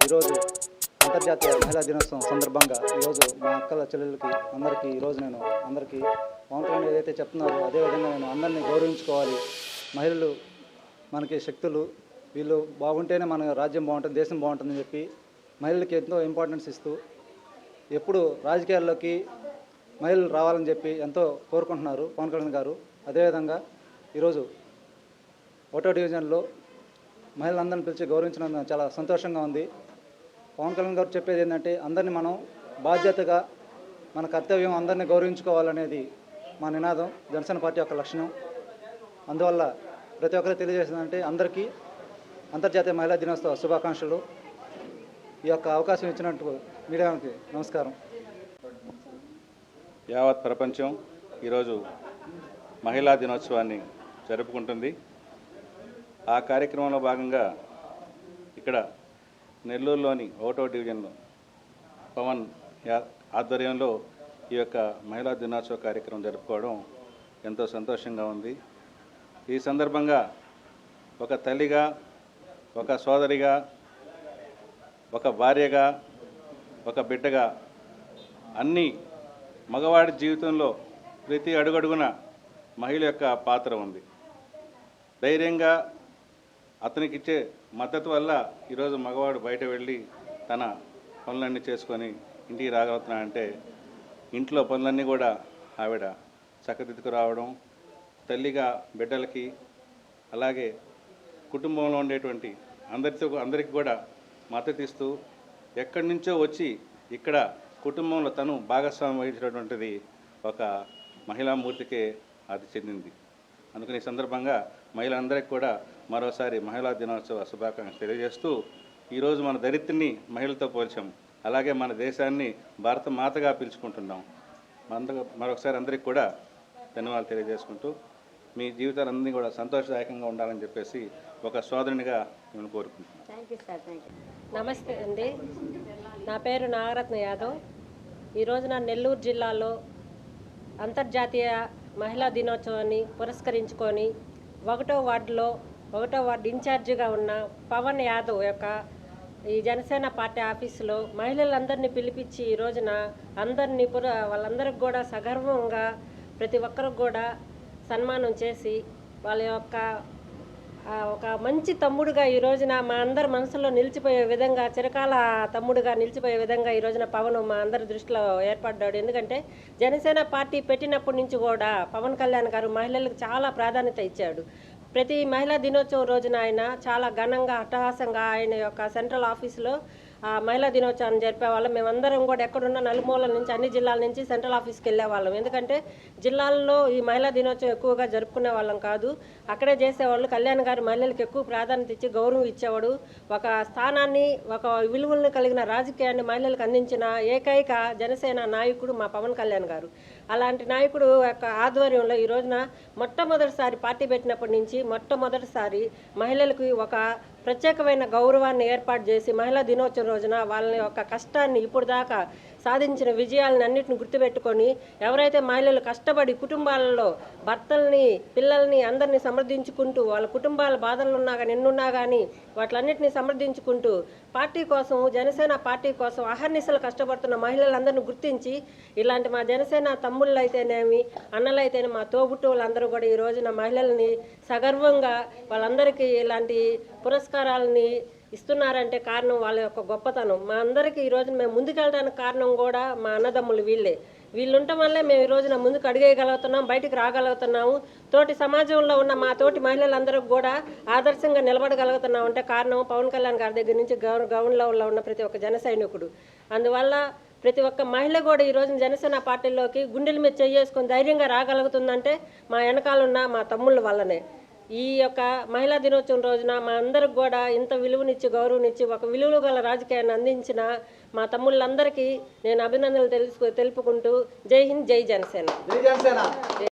ఈరోజు అంతర్జాతీయ మహిళా దినోత్సవం సందర్భంగా ఈరోజు మా అక్కల చెల్లెలకి అందరికీ ఈరోజు నేను అందరికీ పవన్ కళ్యాణ్ ఏదైతే చెప్తున్నారో అదేవిధంగా నేను అందరినీ గౌరవించుకోవాలి. మహిళలు మనకి శక్తులు, వీళ్ళు బాగుంటేనే మన రాజ్యం బాగుంటుంది, దేశం బాగుంటుందని చెప్పి మహిళలకి ఎంతో ఇంపార్టెన్స్ ఇస్తూ ఎప్పుడు రాజకీయాల్లోకి మహిళలు రావాలని చెప్పి ఎంతో కోరుకుంటున్నారు పవన్ కళ్యాణ్ గారు. అదేవిధంగా ఈరోజు 1వ డివిజన్లో మహిళలందరిని పిలిచి గౌరవించడం చాలా సంతోషంగా ఉంది. పవన్ కళ్యాణ్ గారు చెప్పేది ఏంటంటే అందరినీ మనం బాధ్యతగా మన కర్తవ్యం అందరినీ గౌరవించుకోవాలనేది మా నినాదం, జనసేన పార్టీ యొక్క లక్షణం. అందువల్ల ప్రతి ఒక్కరికి తెలియజేసిందంటే అందరికీ అంతర్జాతీయ మహిళా దినోత్సవ శుభాకాంక్షలు. ఈ యొక్క అవకాశం ఇచ్చినట్టు మీడియాకి నమస్కారం. యావత్ ప్రపంచం ఈరోజు మహిళా దినోత్సవాన్ని జరుపుకుంటుంది. ఆ కార్యక్రమంలో భాగంగా ఇక్కడ నెల్లూరులోని 1వ డివిజన్లో పవన్ ఆధ్వర్యంలో ఈ యొక్క మహిళా దినోత్సవ కార్యక్రమం జరుపుకోవడం ఎంతో సంతోషంగా ఉంది. ఈ సందర్భంగా ఒక తల్లిగా, ఒక సోదరిగా, ఒక భార్యగా, ఒక బిడ్డగా అన్ని మగవాడి జీవితంలో ప్రతి అడుగడుగున మహిళ యొక్క పాత్ర ఉంది. ధైర్యంగా అతనికిచ్చే మద్దతు వల్ల ఈరోజు మగవాడు బయట వెళ్ళి తన పనులన్నీ చేసుకొని ఇంటికి రాగలుగుతున్నాడంటే ఇంట్లో పనులన్నీ కూడా ఆవిడ చక్కదిద్దుకు రావడం, తల్లిగా బిడ్డలకి అలాగే కుటుంబంలో ఉండేటువంటి అందరికీ కూడా మద్దతు ఇస్తూ ఎక్కడి నుంచో వచ్చి ఇక్కడ కుటుంబంలో తను భాగస్వామ్యం వహించినటువంటిది ఒక మహిళామూర్తికే అది చెందింది. అందుకని ఈ సందర్భంగా మహిళలందరికీ కూడా మరోసారి మహిళా దినోత్సవ శుభాకాంక్షలు తెలియజేస్తూ ఈరోజు మన ధరిత్రిని మహిళలతో పోల్చాం, అలాగే మన దేశాన్ని భారత మాతగా పిలుచుకుంటున్నాం. మరొకసారి అందరికీ కూడా ధన్యవాదాలు తెలియజేసుకుంటూ మీ జీవితాలన్నీ కూడా సంతోషదాయకంగా ఉండాలని చెప్పేసి ఒక సోదరునిగా నేను కోరుకుంటున్నాను. Thank you sir. Thank you. నమస్తే అండి, నా పేరు నాగరత్న యాదవ్. ఈరోజున నెల్లూరు జిల్లాలో అంతర్జాతీయ మహిళా దినోత్సవాన్ని పురస్కరించుకొని 1వ వార్డు ఇన్ఛార్జిగా ఉన్న పవన్ యాదవ్ యొక్క ఈ జనసేన పార్టీ ఆఫీసులో మహిళలందరినీ పిలిపించి ఈ రోజున అందరినీ వాళ్ళందరికి కూడా సగర్వంగా ప్రతి ఒక్కరికి కూడా సన్మానం చేసి వాళ్ళ యొక్క ఒక మంచి తమ్ముడుగా ఈ రోజున మా అందరి మనసులో నిలిచిపోయే విధంగా, చిరకాల తమ్ముడుగా నిలిచిపోయే విధంగా ఈ రోజున పవన్ మా అందరి దృష్టిలో ఏర్పడ్డాడు. ఎందుకంటే జనసేన పార్టీ పెట్టినప్పటి నుంచి కూడా పవన్ కళ్యాణ్ గారు మహిళలకు చాలా ప్రాధాన్యత ఇచ్చాడు. ప్రతి మహిళా దినోత్సవం రోజున ఆయన చాలా ఘనంగా, అట్టహాసంగా ఆయన యొక్క సెంట్రల్ ఆఫీసులో ఆ మహిళా దినోత్సవాన్ని జరిపేవాళ్ళం. మేమందరం కూడా ఎక్కడున్న నలుమూలల నుంచి అన్ని జిల్లాల నుంచి సెంట్రల్ ఆఫీస్కి వెళ్ళేవాళ్ళం. ఎందుకంటే జిల్లాల్లో ఈ మహిళా దినోత్సవం ఎక్కువగా జరుపుకునే వాళ్ళం కాదు, అక్కడే చేసేవాళ్ళు. కళ్యాణ్ గారు మహిళలకు ఎక్కువ ప్రాధాన్యత ఇచ్చి గౌరవం ఇచ్చేవాడు. ఒక స్థానాన్ని, ఒక విలువలను కలిగిన రాజకీయాన్ని మహిళలకు అందించిన ఏకైక జనసేన నాయకుడు మా పవన్ కళ్యాణ్ గారు. అలాంటి నాయకుడు యొక్క ఆధ్వర్యంలో ఈ రోజున మొట్టమొదటిసారి పార్టీ పెట్టినప్పటి నుంచి మొట్టమొదటిసారి మహిళలకు ఒక ప్రత్యేకమైన గౌరవాన్ని ఏర్పాటు చేసి మహిళా దినోత్సవం రోజున వాళ్ళ యొక్క కష్టాన్ని ఇప్పుడు దాకా సాధించిన విజయాలను అన్నింటిని గుర్తుపెట్టుకొని ఎవరైతే మహిళలు కష్టపడి కుటుంబాలలో భర్తల్ని, పిల్లల్ని అందరినీ సమర్థించుకుంటూ వాళ్ళ కుటుంబాల బాధలు ఉన్నా కానీ ఎన్నున్నా కానీ వాటిలన్నింటినీ సమర్థించుకుంటూ పార్టీ కోసం, జనసేన పార్టీ కోసం అహర్నిశలు కష్టపడుతున్న మహిళలందరినీ గుర్తించి ఇలాంటి మా జనసేన తమ్ముళ్ళు అయితేనేమి, అన్నలు అయితేనే, మా తోబుట్టువులందరూ కూడా ఈ రోజున మహిళల్ని సగర్వంగా వాళ్ళందరికీ ఇలాంటి పురస్కారాలని ఇస్తున్నారంటే కారణం వాళ్ళ యొక్క గొప్పతనం. మా అందరికీ ఈ రోజున మేము ముందుకెళ్ళడానికి కారణం కూడా మా అన్నదమ్ములు వీళ్ళే. వీళ్ళు ఉండటం వల్లే మేము ఈ రోజున ముందుకు అడిగేయగలుగుతున్నాం, బయటికి రాగలుగుతున్నాము. తోటి సమాజంలో ఉన్న మా తోటి మహిళలందరికీ కూడా ఆదర్శంగా నిలబడగలుగుతున్నాం అంటే కారణం పవన్ కళ్యాణ్ గారి దగ్గర నుంచి గ్రౌండ్ లెవెల్లో ఉన్న ప్రతి ఒక్క జన సైనికుడు. అందువల్ల ప్రతి ఒక్క మహిళ కూడా ఈ రోజున జనసేన పార్టీలోకి గుండెల మీద చేసుకొని ధైర్యంగా రాగలుగుతుందంటే మా వెనకాలన్న మా తమ్ముళ్ళ వల్లనే. ఈ యొక్క మహిళా దినోత్సవం రోజున మా అందరికి కూడా ఇంత విలువనిచ్చి, గౌరవనిచ్చి ఒక విలువలు గల రాజకీయాన్ని అందించిన మా తమ్ముళ్ళందరికీ నేను అభినందనలు తెలుపుకుంటూ జై హింద్, జై జనసేన.